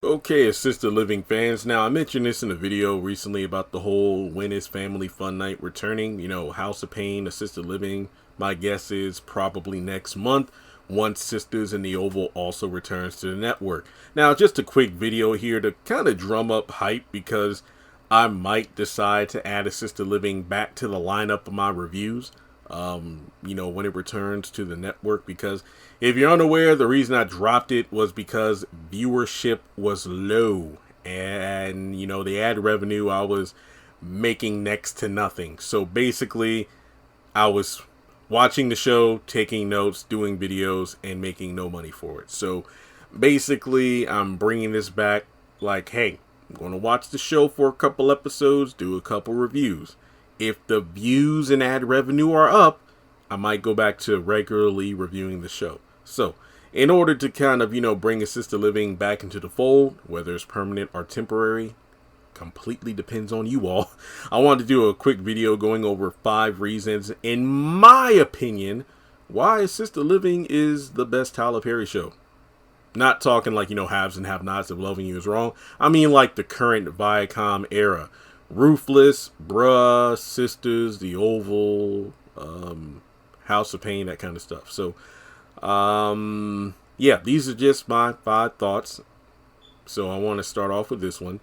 Okay, assisted living fans. Now, I mentioned this in a video recently about the whole when is Family Fun Night returning. House of Pain, assisted living. My guess is probably next month, once Sisters in the Oval also returns to the network. Now, just a quick video here to kind of drum up hype because I might decide to add assisted living back to the lineup of my reviews. When it returns to the network, because if you're unaware, the reason I dropped it was because viewership was low and, the ad revenue I was making next to nothing. So basically I was watching the show, taking notes, doing videos, and making no money for it. So basically I'm bringing this back like, hey, I'm going to watch the show for a couple episodes, do a couple reviews. If the views and ad revenue are up, I might go back to regularly reviewing the show. So, in order to kind of, bring assisted living back into the fold, whether it's permanent or temporary, completely depends on you all. I wanted to do a quick video going over 5 reasons, in my opinion, why assisted living is the best Tyler Perry show. Not talking like, haves and have-nots of Loving You Is Wrong. I mean like the current Viacom era. Ruthless, Bruh, Sisters, The Oval, House of Pain, that kind of stuff. So, yeah, these are just my 5 thoughts. So I want to start off with this one.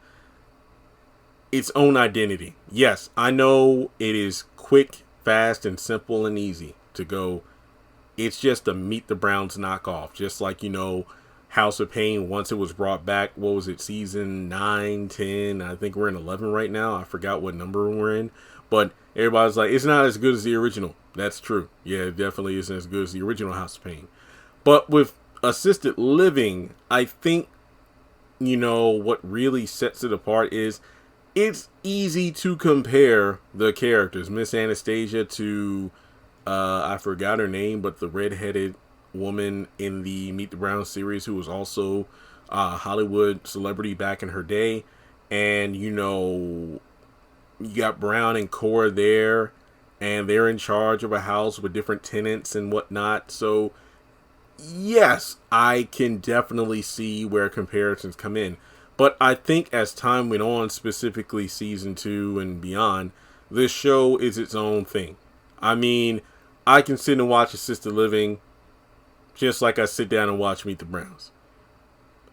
Its own identity. Yes, I know it is quick, fast, and simple and easy to go. It's just a Meet the Browns knockoff. Just like, House of Pain, once it was brought back, what was it, season 9, 10, I think we're in 11 right now. I forgot what number we're in, but everybody's like, it's not as good as the original. That's true. Yeah, it definitely isn't as good as the original House of Pain. But with assisted living, I think, what really sets it apart is it's easy to compare the characters. Miss Anastasia to, I forgot her name, but the redheaded woman in the Meet the Browns series who was also a Hollywood celebrity back in her day. And you got Brown and Cora there, and they're in charge of a house with different tenants and whatnot. So yes, I can definitely see where comparisons come in. But I think as time went on, specifically season 2 and beyond, this show is its own thing. I mean, I can sit and watch assisted living just like I sit down and watch Meet the Browns.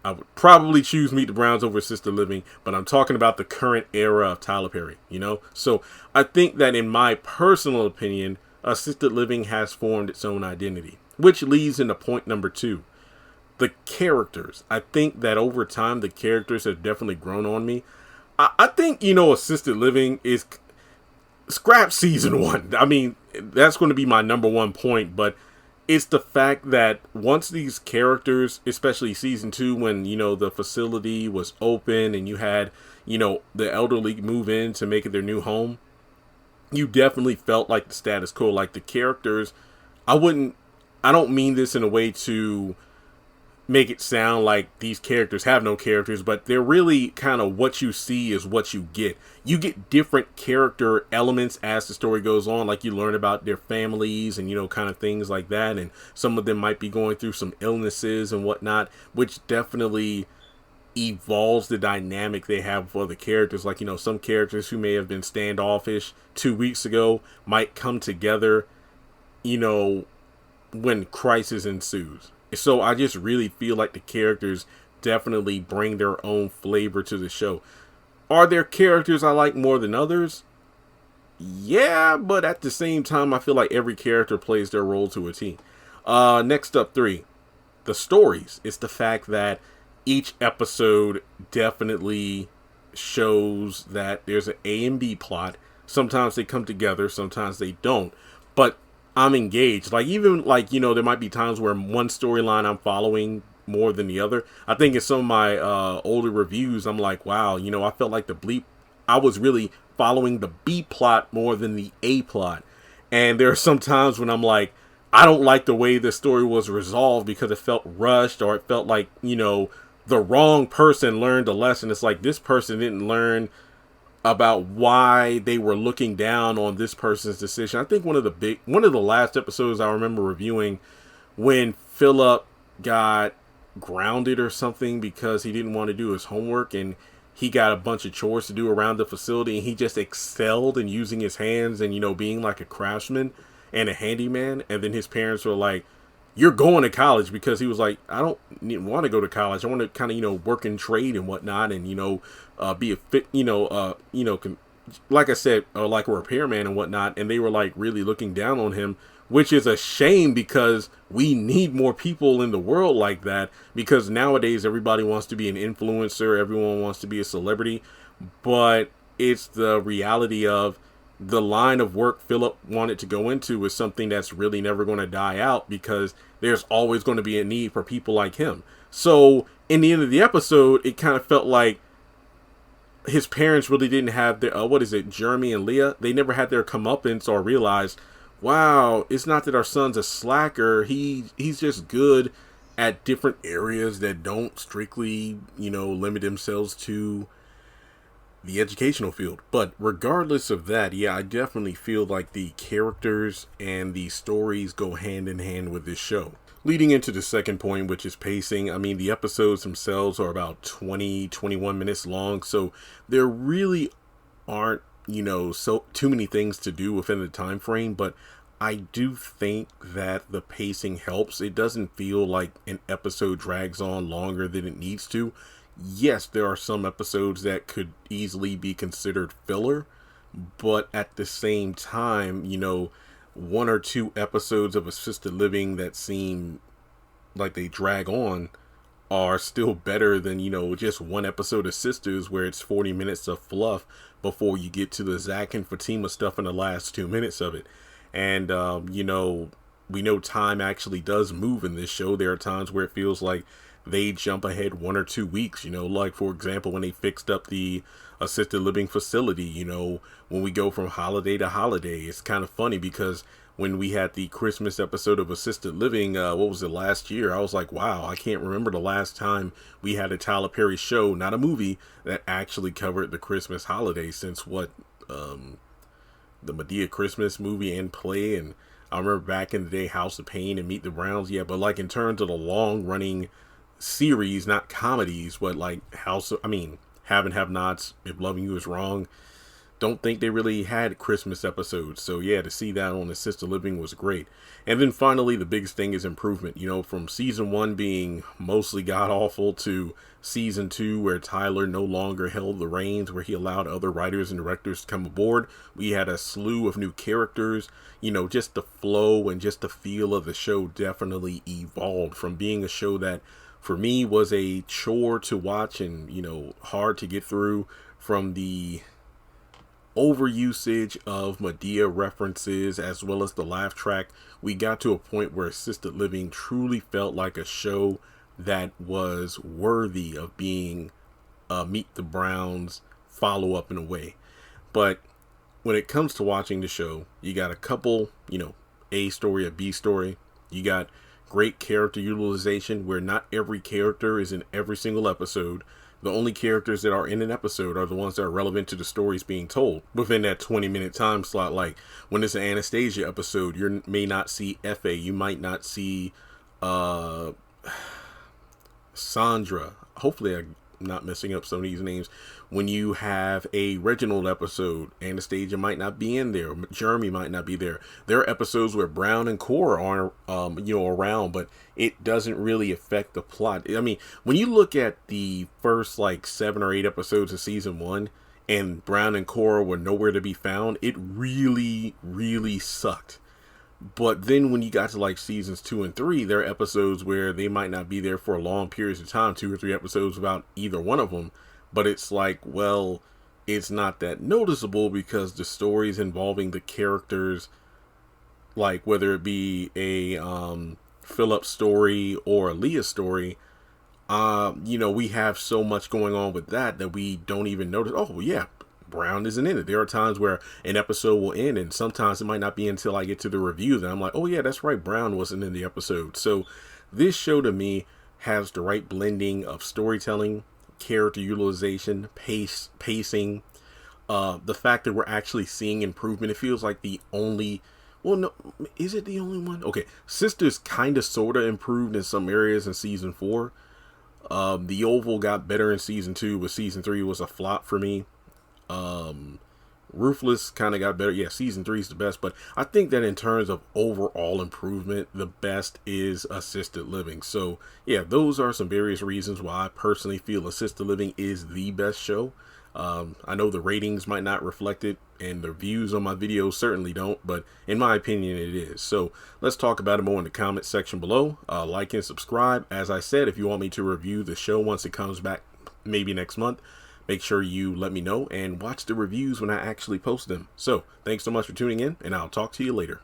I would probably choose Meet the Browns over assisted living, but I'm talking about the current era of Tyler Perry, So I think that in my personal opinion, assisted living has formed its own identity, which leads into point number 2. The characters. I think that over time, the characters have definitely grown on me. I think, assisted living is scrap season 1. I mean, that's going to be my number 1 point, but it's the fact that once these characters, especially season 2, when, the facility was open and you had, the elderly move in to make it their new home, you definitely felt like the status quo, like the characters. I don't mean this in a way to make it sound like these characters have no characters, but they're really kind of what you see is what you get. You get different character elements as the story goes on, like you learn about their families and, kind of things like that. And some of them might be going through some illnesses and whatnot, which definitely evolves the dynamic they have for the characters. Like, some characters who may have been standoffish 2 weeks ago might come together, when crisis ensues. So I just really feel like the characters definitely bring their own flavor to the show. Are there characters I like more than others? Yeah, but at the same time, I feel like every character plays their role to a T. Next up, 3. The stories. It's the fact that each episode definitely shows that there's an A and B plot. Sometimes they come together, sometimes they don't. But I'm engaged. Like, even like, there might be times where one storyline I'm following more than the other. I think in some of my older reviews, I'm like, wow, I felt like I was really following the B plot more than the A plot. And there are some times when I'm like, I don't like the way the story was resolved because it felt rushed, or it felt like, the wrong person learned a lesson. It's like this person didn't learn about why they were looking down on this person's decision. I think one of the last episodes I remember reviewing, when Philip got grounded or something because he didn't want to do his homework, and he got a bunch of chores to do around the facility, and he just excelled in using his hands and, being like a craftsman and a handyman. And then his parents were like, you're going to college, because he was like, I don't want to go to college. I want to kind of, work in trade and whatnot, and, be a fit, like I said, like a repairman and whatnot. And they were like really looking down on him, which is a shame, because we need more people in the world like that, because nowadays everybody wants to be an influencer. Everyone wants to be a celebrity, but it's the reality of the line of work Philip wanted to go into is something that's really never going to die out, because there's always going to be a need for people like him. So in the end of the episode, it kind of felt like his parents really didn't have their, Jeremy and Leah, they never had their comeuppance or realized, wow, it's not that our son's a slacker. He's just good at different areas that don't strictly, limit themselves to the educational field. But regardless of that, yeah, I definitely feel like the characters and the stories go hand in hand with this show. Leading into the second point, which is pacing. I mean, the episodes themselves are about 21 minutes long, so there really aren't, so too many things to do within the time frame, but I do think that the pacing helps. It doesn't feel like an episode drags on longer than it needs to. Yes, there are some episodes that could easily be considered filler, but at the same time, one or two episodes of assisted living that seem like they drag on are still better than, just one episode of Sisters where it's 40 minutes of fluff before you get to the Zach and Fatima stuff in the last 2 minutes of it. And, we know time actually does move in this show. There are times where it feels like they jump ahead 1 or 2 weeks, like, for example, when they fixed up the assisted living facility, when we go from holiday to holiday. It's kind of funny because when we had the Christmas episode of assisted living, what was it, last year, I was like, wow, I can't remember the last time we had a Tyler Perry show, not a movie, that actually covered the Christmas holiday since the Madea Christmas movie and play. And I remember back in the day, House of Pain and Meet the Browns. Yeah, but like in terms of the long running series, not comedies, but like Have and Have Nots, If Loving You Is Wrong, don't think they really had Christmas episodes. So yeah, to see that on Assisted Living was great. And then finally, the biggest thing is improvement. From season 1 being mostly god awful to season 2 where Tyler no longer held the reins, where he allowed other writers and directors to come aboard. We had a slew of new characters. Just the flow and just the feel of the show definitely evolved from being a show that for me was a chore to watch and, hard to get through, from the overusage of Madea references as well as the laugh track. We got to a point where Assisted Living truly felt like a show that was worthy of being Meet the Browns follow-up in a way. But when it comes to watching the show, you got a couple, A story, a B story. You got great character utilization where not every character is in every single episode. The only characters that are in an episode are the ones that are relevant to the stories being told within that 20-minute time slot. Like when it's an Anastasia episode, you may not see F.A. You might not see Sandra. Hopefully I'm not messing up some of these names. When you have a Reginald episode, Anastasia might not be in there. Jeremy might not be there. There are episodes where Brown and Cora are, around, but it doesn't really affect the plot. I mean, when you look at the first 7 or 8 episodes of season 1, and Brown and Cora were nowhere to be found, it really, really sucked. But then when you got to seasons 2 and 3, there are episodes where they might not be there for long periods of time, 2 or 3 episodes without either one of them. But it's it's not that noticeable because the stories involving the characters, whether it be a Philip story or a Leah story, we have so much going on with that we don't even notice. Oh yeah, Brown isn't in it. There are times where an episode will end, and sometimes it might not be until I get to the review that I'm like, oh yeah, that's right, Brown wasn't in the episode. So this show to me has the right blending of storytelling, character utilization, pacing, the fact that we're actually seeing improvement. It feels like the only, well, no, is it the only one? Okay, Sisters kind of sort of improved in some areas in season 4, The Oval got better in season 2, but season 3 was a flop for me. Ruthless kind of got better. Yeah, season 3 is the best, but I think that in terms of overall improvement, the best is Assisted Living. So yeah, those are some various reasons why I personally feel Assisted Living is the best show. I know the ratings might not reflect it, and the views on my videos certainly don't, but in my opinion, it is. So let's talk about it more in the comment section below. Like and subscribe. As I said, if you want me to review the show once it comes back, maybe next month, make sure you let me know and watch the reviews when I actually post them. So thanks so much for tuning in, and I'll talk to you later.